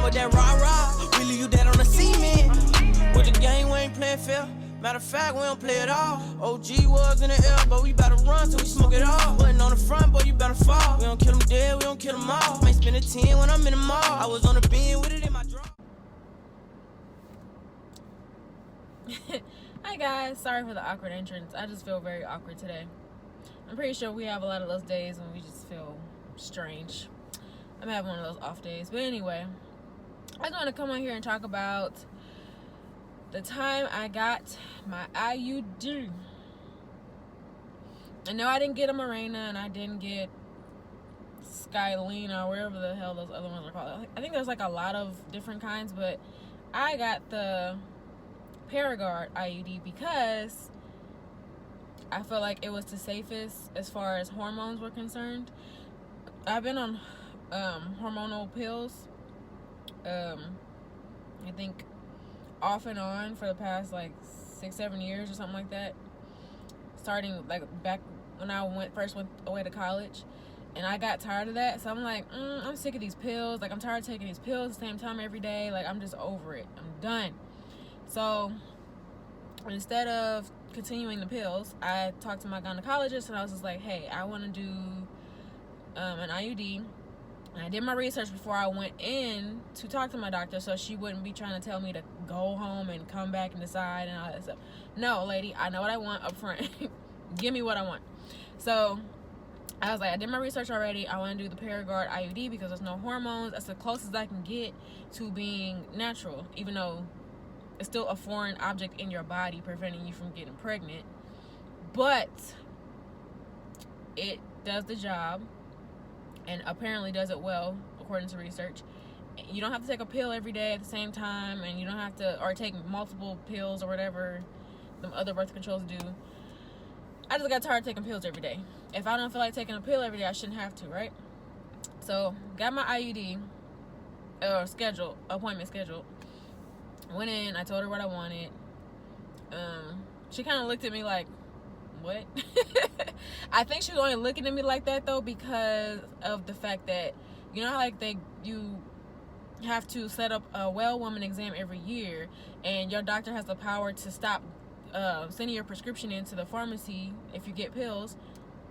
with that rah-rah. We leave you dead on the cement. With the game, we ain't playing fair. Matter of fact, we don't play it all. OG was in the air, but we better run till we smoke it all. Wasn't on the front, boy, you better fall. We don't kill them dead, we don't kill them all. Might spend a 10 when I'm in the mall. I was on the beam with it in my draw. Hi guys, sorry for the awkward entrance. I just feel very awkward today. I'm pretty sure we have a lot of those days when we just feel strange. I'm having one of those off days. But anyway, I just want to come on here and talk about the time I got my IUD. I know I didn't get a Mirena and I didn't get Skylina or whatever the hell those other ones are called. I think there's like a lot of different kinds, but I got the Paragard IUD because I felt like it was the safest as far as hormones were concerned. I've been on hormonal pills, I think off and on for the past like 6-7 years or something like that, starting like back when I first went away to college, and I got tired of that. So I'm like, I'm sick of these pills. Like, I'm tired of taking these pills at the same time every day. Like, I'm just over it. I'm done. So instead of continuing the pills, I talked to my gynecologist and I was just like, hey, I want to do an IUD. And I did my research before I went in to talk to my doctor, so she wouldn't be trying to tell me to go home and come back and decide and all that stuff. No, lady, I know what I want up front. Give me what I want. So I was like, I did my research already. I want to do the Paragard IUD because there's no hormones. That's the closest I can get to being natural, even though it's still a foreign object in your body preventing you from getting pregnant. But it does the job, and apparently does it well, according to research. You don't have to take a pill every day at the same time, and you don't have to, or take multiple pills or whatever the other birth controls do. I just got tired of taking pills every day. If I don't feel like taking a pill every day, I shouldn't have to, right? So, got my IUD, appointment scheduled. Went in, I told her what I wanted. She kind of looked at me like, what? I think she was only looking at me like that though because of the fact that, you know how like you have to set up a well woman exam every year, and your doctor has the power to stop sending your prescription into the pharmacy if you get pills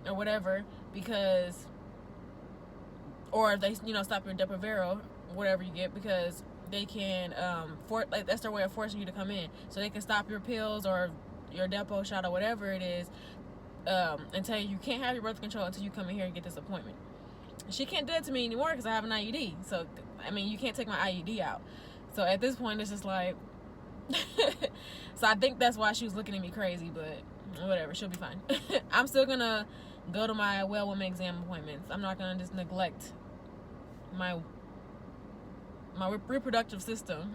or whatever, because, or if they stop your Depo-Vero, whatever you get, because they can like that's their way of forcing you to come in, so they can stop your pills or your Depo shot or whatever it is, and tell you can't have your birth control until you come in here and get this appointment. She can't do it to me anymore because I have an IUD. So I mean, you can't take my IUD out. So at this point, it's just like so I think that's why she was looking at me crazy, but whatever, she'll be fine. I'm still gonna go to my well woman exam appointments. I'm not gonna just neglect my reproductive system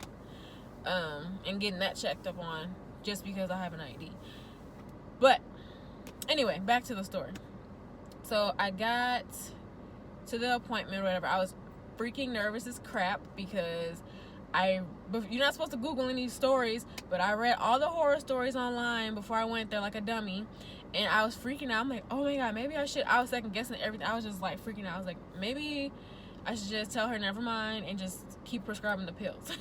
and getting that checked up on just because I have an IUD. But anyway, back to the story. So I got to the appointment or whatever. I was freaking nervous as crap because you're not supposed to Google any stories, but I read all the horror stories online before I went there like a dummy, and I was freaking out. I'm like, oh my god, maybe I should. I was second guessing everything. I was just like freaking out. I was like, maybe I should just tell her never mind and just keep prescribing the pills.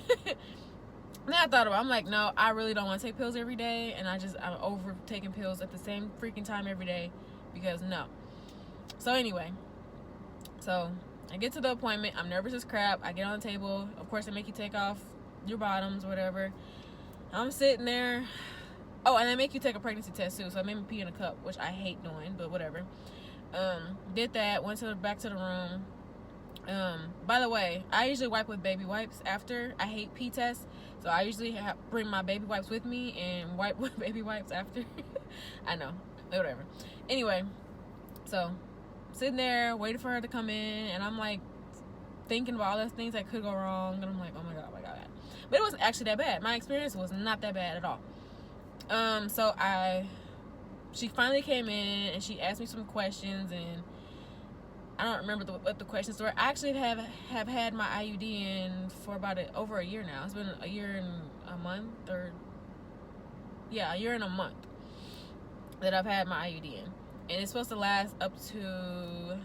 Then I thought about it. I'm like, no, I really don't want to take pills every day, and I'm over taking pills at the same freaking time every day because no. So anyway, so I get to the appointment. I'm nervous as crap. I get on the table. Of course, they make you take off your bottoms, whatever. I'm sitting there. Oh, and they make you take a pregnancy test too. So I made me pee in a cup, which I hate doing, but whatever. Did that. Went back to the room. By the way, I usually wipe with baby wipes after. I hate pee tests, so I usually bring my baby wipes with me and wipe with baby wipes after. I know, whatever. Anyway, so sitting there waiting for her to come in, and I'm like thinking about all those things that could go wrong, and I'm like, oh my god. But it wasn't actually that bad. My experience was not that bad at all. So she finally came in and she asked me some questions, and I don't remember what the questions were. I actually have had my IUD in for about over a year now. It's been a year and a month, a year and a month that I've had my IUD in. And it's supposed to last up to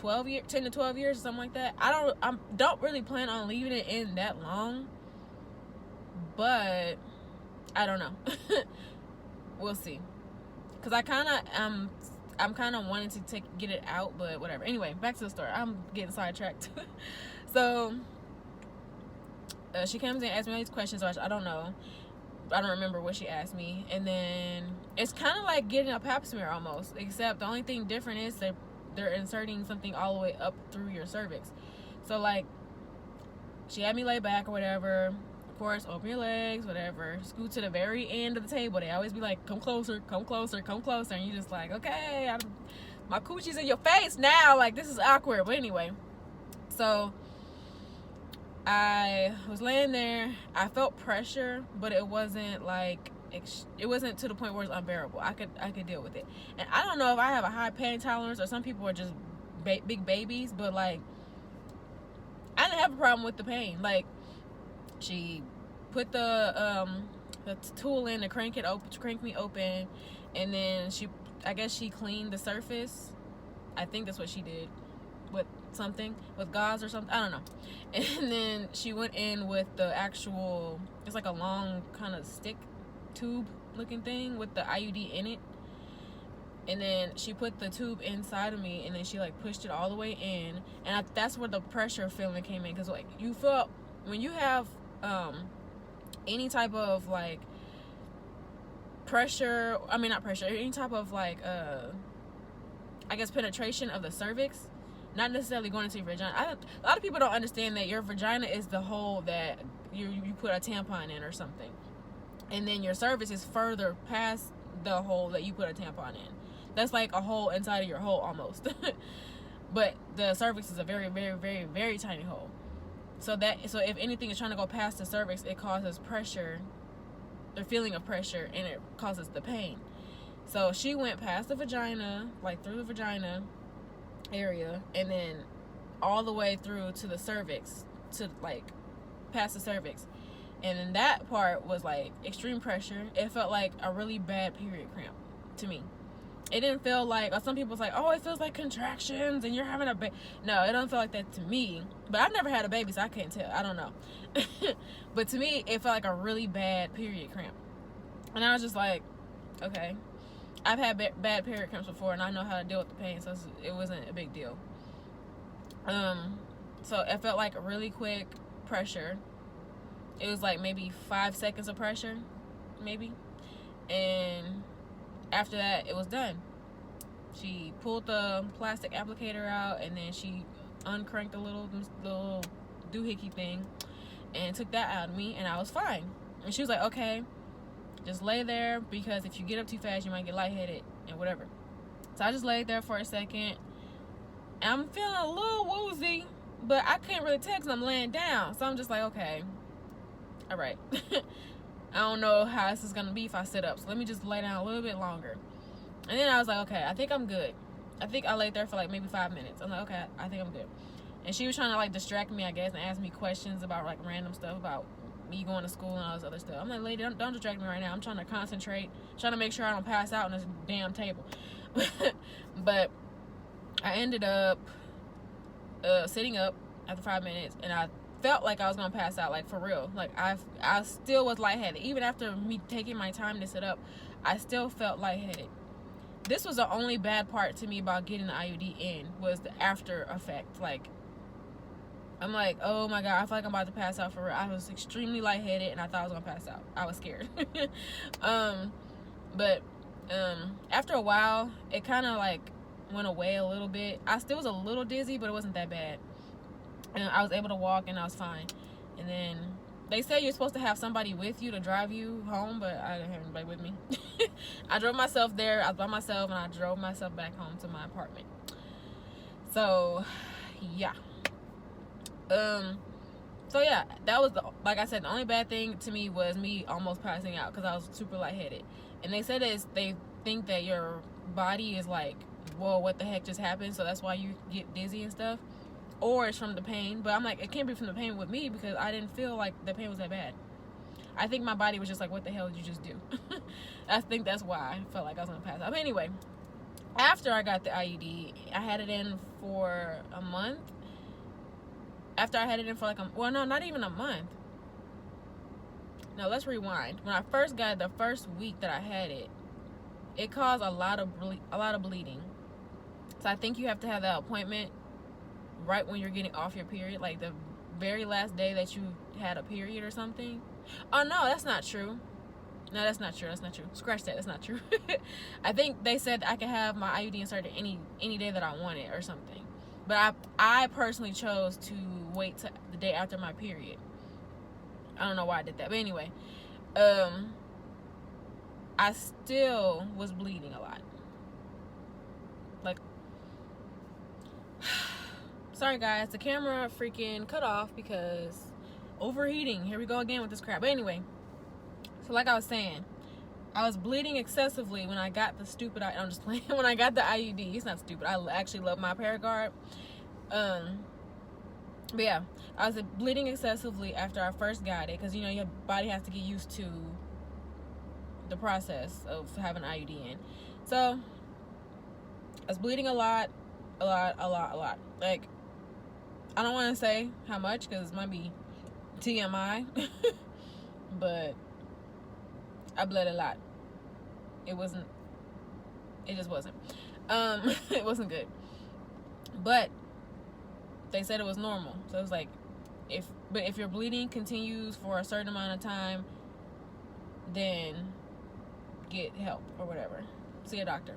10 to 12 years or something like that. I don't really plan on leaving it in that long, but I don't know. We'll see, because I'm kind of wanting to get it out, but whatever. Anyway, back to the story. I'm getting sidetracked. So she comes in and asks me all these questions, which I don't know. I don't remember what she asked me. And then it's kind of like getting a pap smear almost, except the only thing different is that they're inserting something all the way up through your cervix. So like, she had me lay back or whatever. Of course, open your legs, whatever. Scoot to the very end of the table. They always be like, come closer, come closer, come closer. And you just like, okay, my coochie's in your face now. Like, this is awkward. But anyway, so I was laying there. I felt pressure, but it wasn't like, it wasn't to the point where it's unbearable. I could deal with it. And I don't know if I have a high pain tolerance or some people are just big babies, but like, I didn't have a problem with the pain. Like, she put the tool in to crank me open, and then I guess she cleaned the surface. I think that's what she did with gauze or something. I don't know. And then she went in with the actual, it's like a long kind of stick tube looking thing with the IUD in it. And then she put the tube inside of me, and then she like pushed it all the way in, and that's where the pressure feeling came in. Because like, you feel when you have any type of like pressure, any type of like I guess penetration of the cervix, not necessarily going into your vagina. A lot of people don't understand that your vagina is the hole that you put a tampon in or something, and then your cervix is further past the hole that you put a tampon in. That's like a hole inside of your hole almost. But the cervix is a very, very, very, very tiny hole. So if anything is trying to go past the cervix, it causes pressure, the feeling of pressure, and it causes the pain. So she went past the vagina, like through the vagina area, and then all the way through to the cervix, to like past the cervix. And then that part was like extreme pressure. It felt like a really bad period cramp to me. It didn't feel like, some people's like, oh, it feels like contractions and you're having a baby. No, it don't feel like that to me. But I've never had a baby, so I can't tell. I don't know. But to me, it felt like a really bad period cramp. And I was just like, okay. I've had bad period cramps before, and I know how to deal with the pain, so it wasn't a big deal. So it felt like a really quick pressure. It was like maybe 5 seconds of pressure, maybe. And after that, it was done. She pulled the plastic applicator out, and then she uncranked the little doohickey thing and took that out of me, and I was fine. And she was like, okay, just lay there, because if you get up too fast, you might get lightheaded and whatever. So I just laid there for a second, and I'm feeling a little woozy, but I can't really tell because I'm laying down. So I'm just like, okay, all right. I don't know how this is going to be if I sit up, so let me just lay down a little bit longer. And then I was like, okay, I think I'm good. I think I laid there for like maybe 5 minutes. I'm like, okay, I think I'm good. And she was trying to like distract me, I guess, and ask me questions about like random stuff about me going to school and all this other stuff. I'm like, lady, don't distract me right now. I'm trying to concentrate, trying to make sure I don't pass out on this damn table. But I ended up sitting up after 5 minutes, and I felt like I was gonna pass out, like for real. Like I still was lightheaded. Even after me taking my time to sit up, I still felt lightheaded. This was the only bad part to me about getting the IUD in, was the after effect. Like, I'm like, oh my God, I feel like I'm about to pass out for real. I was extremely lightheaded, and I thought I was gonna pass out. I was scared. But after a while, it kind of like went away a little bit. I still was a little dizzy, but it wasn't that bad. And I was able to walk, and I was fine. And then they say you're supposed to have somebody with you to drive you home, but I didn't have anybody with me. I drove myself there. I was by myself, and I drove myself back home to my apartment. So, yeah. So yeah, that was like I said, the only bad thing to me was me almost passing out because I was super lightheaded. And they said they think that your body is like, whoa, what the heck just happened? So that's why you get dizzy and stuff. Or it's from the pain. But I'm like, it can't be from the pain with me, because I didn't feel like the pain was that bad. I think my body was just like, what the hell did you just do? I think that's why I felt like I was gonna pass out. But anyway, after I got the IUD, I had it in for a month. After I had it in for like well, no, not even a month. No, let's rewind. When I first got it, the first week that I had it, it caused a lot of bleeding. So I think you have to have that appointment right when you're getting off your period, like the very last day that you had a period or something. Oh no, that's not true. No, that's not true. That's not true. Scratch that. That's not true. I think they said I could have my IUD inserted any day that I wanted or something. But I personally chose to wait till the day after my period. I don't know why I did that. But anyway, I still was bleeding a lot. Like, sorry guys, the camera freaking cut off because overheating. Here we go again with this crap. But anyway, so like I was saying, I was bleeding excessively when I got the stupid, I'm just playing, when I got the IUD. It's not stupid. I actually love my Paragard. But yeah, I was bleeding excessively after I first got it because, you know, your body has to get used to the process of having an IUD in. So I was bleeding a lot. Like, I don't want to say how much because it might be TMI, but I bled a lot. It just wasn't. It wasn't good. But they said it was normal. So it was like, if your bleeding continues for a certain amount of time, then get help or whatever. See your doctor.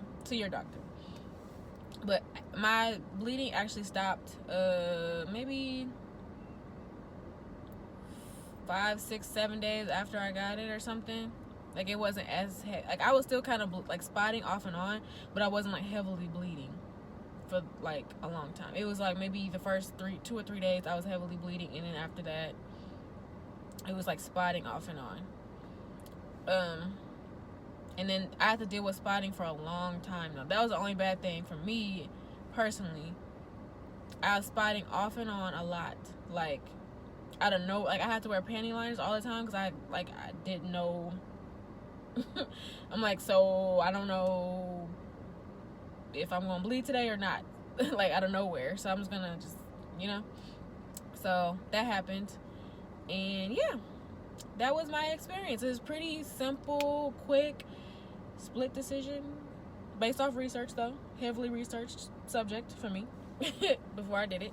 But my bleeding actually stopped maybe 5, 6, 7 days after I got it or something. Like, it wasn't as like, I was still kind of like spotting off and on, but I wasn't like heavily bleeding for like a long time. It was like maybe the first 2 or 3 days I was heavily bleeding, and then after that it was like spotting off and on. And then I had to deal with spotting for a long time. Now, that was the only bad thing for me personally. I was spotting off and on a lot. Like, I don't know. Like, I had to wear panty liners all the time because I didn't know. I'm like, so I don't know if I'm gonna bleed today or not. Like, out of nowhere. So I'm just gonna you know. So that happened, and yeah, that was my experience. It was pretty simple, quick, split decision based off research, though. Heavily researched subject for me before I did it.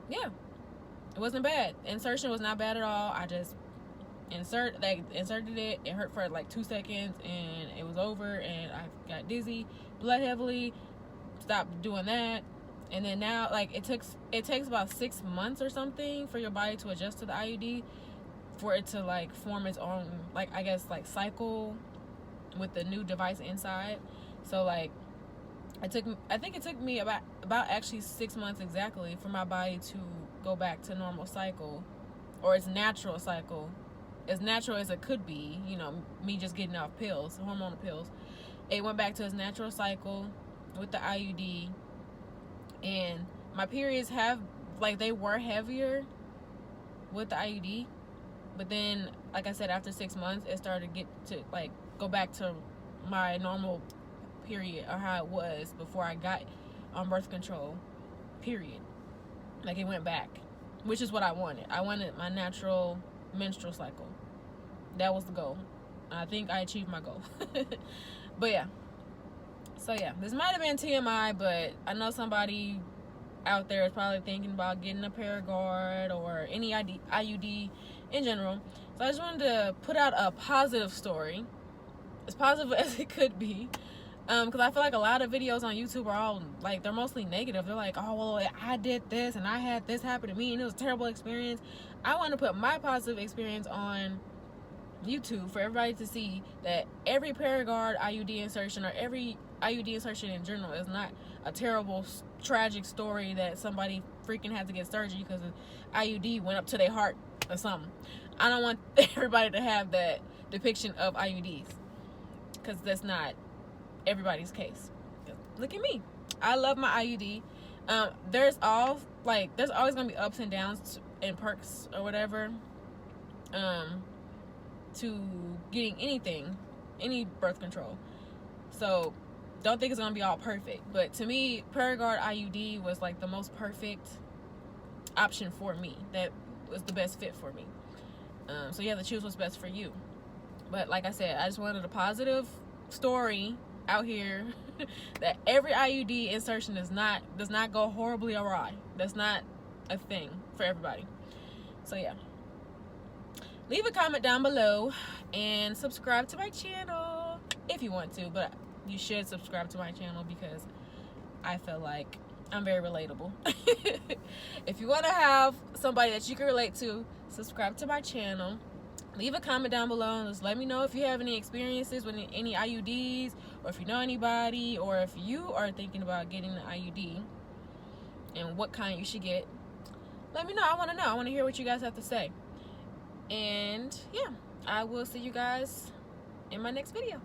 Yeah, it wasn't bad. Insertion was not bad at all. I just inserted it. It hurt for like 2 seconds, and it was over. And I got dizzy, bled heavily. Stopped doing that, and then now, like, it takes about 6 months or something for your body to adjust to the IUD, for it to like form its own, like, I guess, like, cycle with the new device inside. So like, I think it took me about actually 6 months exactly for my body to go back to normal cycle, or its natural cycle, as natural as it could be. You know, me just getting off pills, hormonal pills. It went back to its natural cycle with the IUD, and my periods they were heavier with the IUD, but then, like I said, after 6 months, it started to get to like go back to my normal period, or how it was before I got on birth control, period. Like, it went back, which is what I wanted. I wanted my natural menstrual cycle. That was the goal. I think I achieved my goal. But yeah. So yeah, this might have been TMI, but I know somebody out there is probably thinking about getting a Paragard or any IUD in general. So I just wanted to put out a positive story, as positive as it could be, because I feel like a lot of videos on YouTube are all like, they're mostly negative. They're like, oh, well, I did this and I had this happen to me and it was a terrible experience. I want to put my positive experience on YouTube for everybody to see that every Paragard IUD insertion, or every IUD insertion in general, is not a terrible, tragic story that somebody freaking had to get surgery because the IUD went up to their heart or something. I don't want everybody to have that depiction of IUDs, because that's not everybody's case. Look at me. I love my IUD. There's always gonna be ups and downs and perks or whatever to getting any birth control. So don't think it's gonna be all perfect, but to me, Paragard IUD was like the most perfect option for me. That was the best fit for me. So you have to choose what's best for you. But like I said, I just wanted a positive story out here that every IUD insertion does not go horribly awry. That's not a thing for everybody. So yeah, leave a comment down below and subscribe to my channel if you want to, but you should subscribe to my channel because I feel like I'm very relatable. If you want to have somebody that you can relate to, subscribe to my channel. Leave a comment down below and just let me know if you have any experiences with any IUDs, or if you know anybody, or if you are thinking about getting the IUD and what kind you should get. Let me know. I want to know. I want to hear what you guys have to say. And yeah, I will see you guys in my next video.